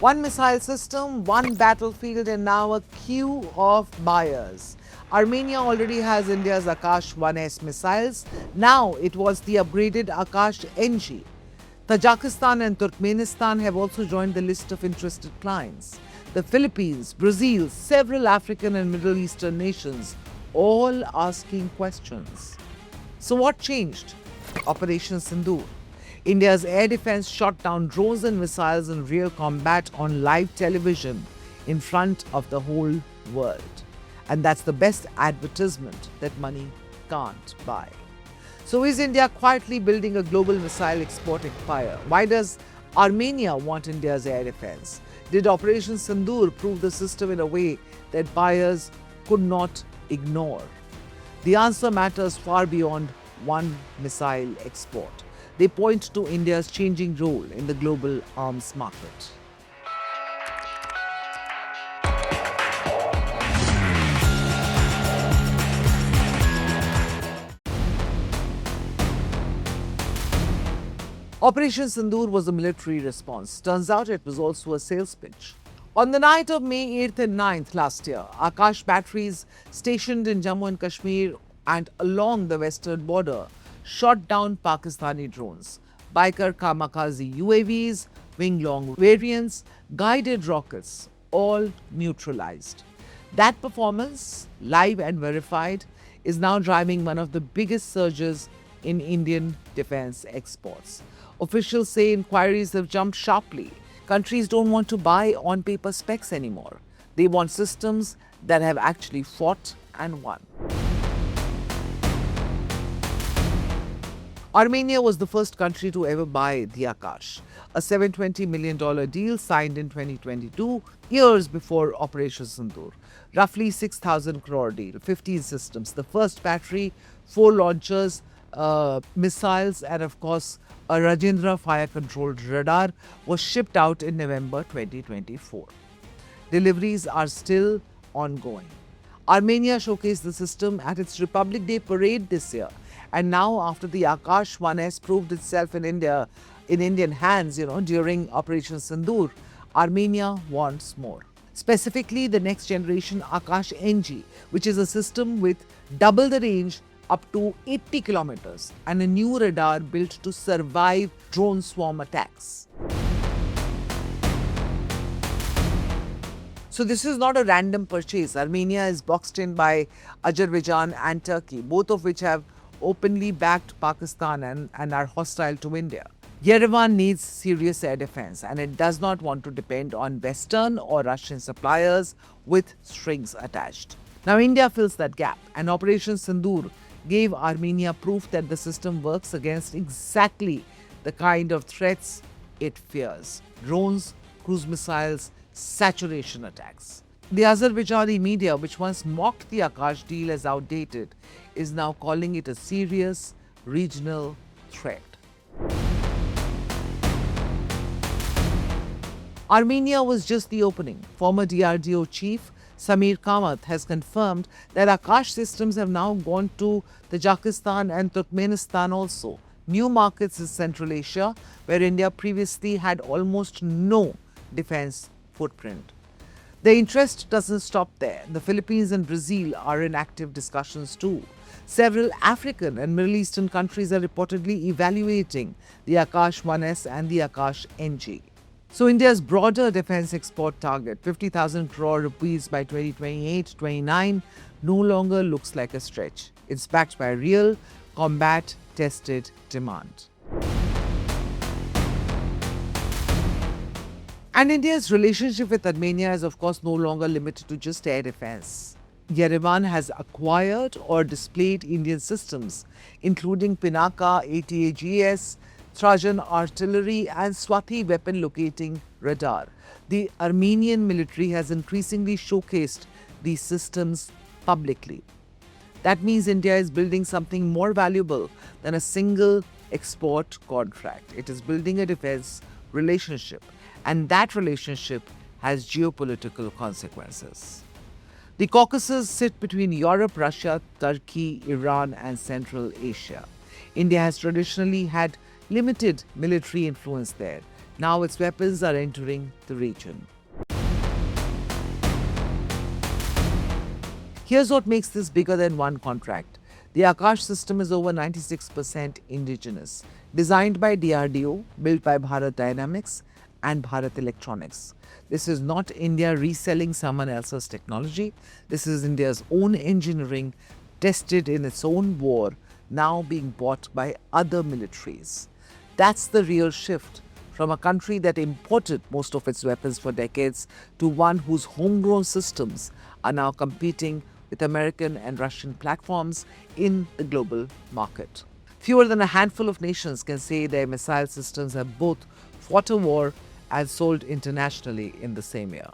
One missile system, one battlefield, and now a queue of buyers. Armenia already has India's Akash-1S missiles. Now it was the upgraded Akash-NG. Tajikistan and Turkmenistan have also joined the list of interested clients. The Philippines, Brazil, several African and Middle Eastern nations, all asking questions. So what changed? Operation Sindoor. India's air defense shot down drones and missiles in real combat on live television in front of the whole world. And that's the best advertisement that money can't buy. So is India quietly building a global missile export empire? Why does Armenia want India's air defense? Did Operation Sindoor prove the system in a way that buyers could not ignore? The answer matters far beyond one missile export. They point to India's changing role in the global arms market. Operation Sindoor was a military response. Turns out it was also a sales pitch. On the night of May 8th and 9th last year, Akash batteries stationed in Jammu and Kashmir and along the western border shot down Pakistani drones, Biker kamikaze UAVs, wing-long variants, guided rockets, all neutralized. That performance, live and verified, is now driving one of the biggest surges in Indian defense exports. Officials say inquiries have jumped sharply. Countries don't want to buy on-paper specs anymore. They want systems that have actually fought and won. Armenia was the first country to ever buy the Akash, a $720 million deal signed in 2022, years before Operation Sindoor. Roughly 6,000 crore deal, 15 systems, the first battery, 4 launchers, missiles, and of course a Rajendra fire-controlled radar was shipped out in November 2024. Deliveries are still ongoing. Armenia showcased the system at its Republic Day parade this year. And now, after the Akash-1S proved itself in Indian hands, during Operation Sindoor, Armenia wants more. Specifically, the next generation Akash-NG, which is a system with double the range up to 80 kilometers and a new radar built to survive drone swarm attacks. So this is not a random purchase. Armenia is boxed in by Azerbaijan and Turkey, both of which have openly backed Pakistan and are hostile to India. Yerevan needs serious air defense and it does not want to depend on Western or Russian suppliers with strings attached. Now India fills that gap, and Operation Sindoor gave Armenia proof that the system works against exactly the kind of threats it fears: drones, cruise missiles, saturation attacks. The Azerbaijani media, which once mocked the Akash deal as outdated, is now calling it a serious regional threat. Armenia was just the opening. Former DRDO chief Samir Kamath has confirmed that Akash systems have now gone to Tajikistan and Turkmenistan also, new markets in Central Asia, where India previously had almost no defense footprint. The interest doesn't stop there. The Philippines and Brazil are in active discussions too. Several African and Middle Eastern countries are reportedly evaluating the Akash-1S and the Akash-NG. So India's broader defense export target, 50,000 crore rupees by 2028-29, no longer looks like a stretch. It's backed by real, combat-tested demand. And India's relationship with Armenia is of course no longer limited to just air defense. Yerevan has acquired or displayed Indian systems, including Pinaka ATAGS, Trajan artillery and Swathi weapon locating radar. The Armenian military has increasingly showcased these systems publicly. That means India is building something more valuable than a single export contract. It is building a defense relationship, and that relationship has geopolitical consequences. The Caucasus sit between Europe, Russia, Turkey, Iran, and Central Asia. India has traditionally had limited military influence there. Now its weapons are entering the region. Here's what makes this bigger than one contract. The Akash system is over 96% indigenous, designed by DRDO, built by Bharat Dynamics and Bharat Electronics. This is not India reselling someone else's technology. This is India's own engineering, tested in its own war, now being bought by other militaries. That's the real shift from a country that imported most of its weapons for decades to one whose homegrown systems are now competing with American and Russian platforms in the global market. Fewer than a handful of nations can say their missile systems have both fought a war and sold internationally in the same year.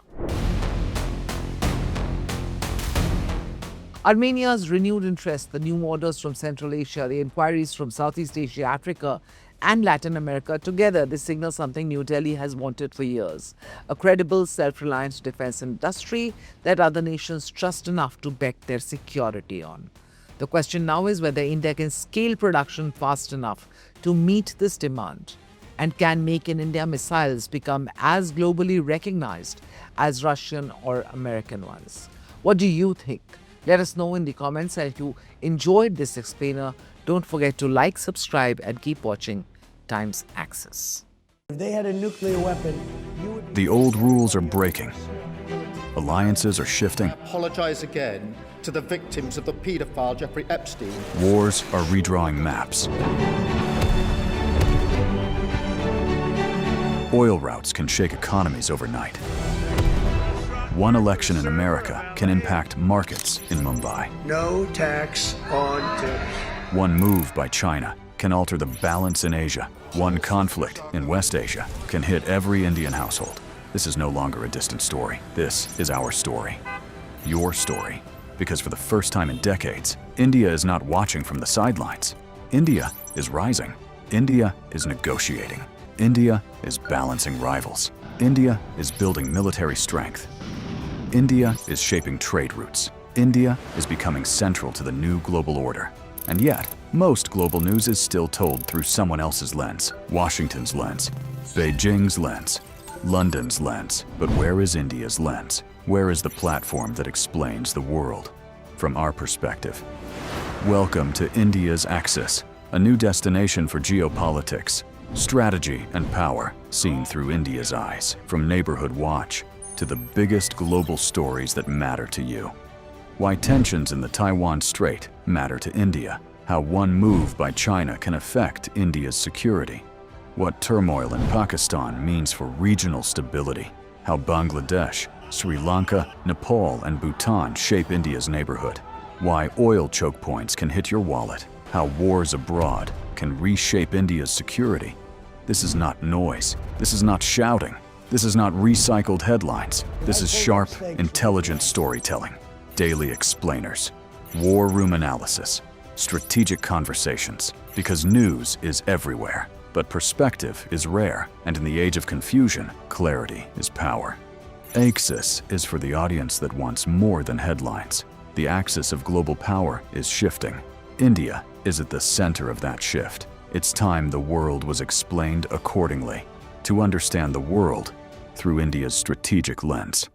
Armenia's renewed interest, the new orders from Central Asia, the inquiries from Southeast Asia, Africa, and Latin America, together this signals something New Delhi has wanted for years: a credible, self-reliant defense industry that other nations trust enough to bet their security on. The question now is whether India can scale production fast enough to meet this demand, and can Make in India missiles become as globally recognized as Russian or American ones. What do you think? Let us know in the comments, and if you enjoyed this explainer, don't forget to like, subscribe, and keep watching Times Access. If they had a nuclear weapon, you would... The old rules are breaking. Alliances are shifting. Apologize again to the victims of the paedophile Jeffrey Epstein. Wars are redrawing maps. Oil routes can shake economies overnight. One election in America can impact markets in Mumbai. No tax on tips. One move by China can alter the balance in Asia. One conflict in West Asia can hit every Indian household. This is no longer a distant story. This is our story. Your story. Because for the first time in decades, India is not watching from the sidelines. India is rising. India is negotiating. India is balancing rivals. India is building military strength. India is shaping trade routes. India is becoming central to the new global order. And yet, most global news is still told through someone else's lens. Washington's lens, Beijing's lens, London's lens. But where is India's lens? Where is the platform that explains the world from our perspective? Welcome to India's Axis, a new destination for geopolitics, strategy, and power seen through India's eyes. From Neighborhood Watch to the biggest global stories that matter to you. Why tensions in the Taiwan Strait matter to India. How one move by China can affect India's security. What turmoil in Pakistan means for regional stability. How Bangladesh, Sri Lanka, Nepal, and Bhutan shape India's neighborhood. Why oil choke points can hit your wallet. How wars abroad can reshape India's security. This is not noise. This is not shouting. This is not recycled headlines. This is sharp, intelligent storytelling. Daily explainers, war room analysis, strategic conversations. Because news is everywhere, but perspective is rare. And in the age of confusion, clarity is power. Axis is for the audience that wants more than headlines. The axis of global power is shifting. India is at the center of that shift. It's time the world was explained accordingly. To understand the world through India's strategic lens.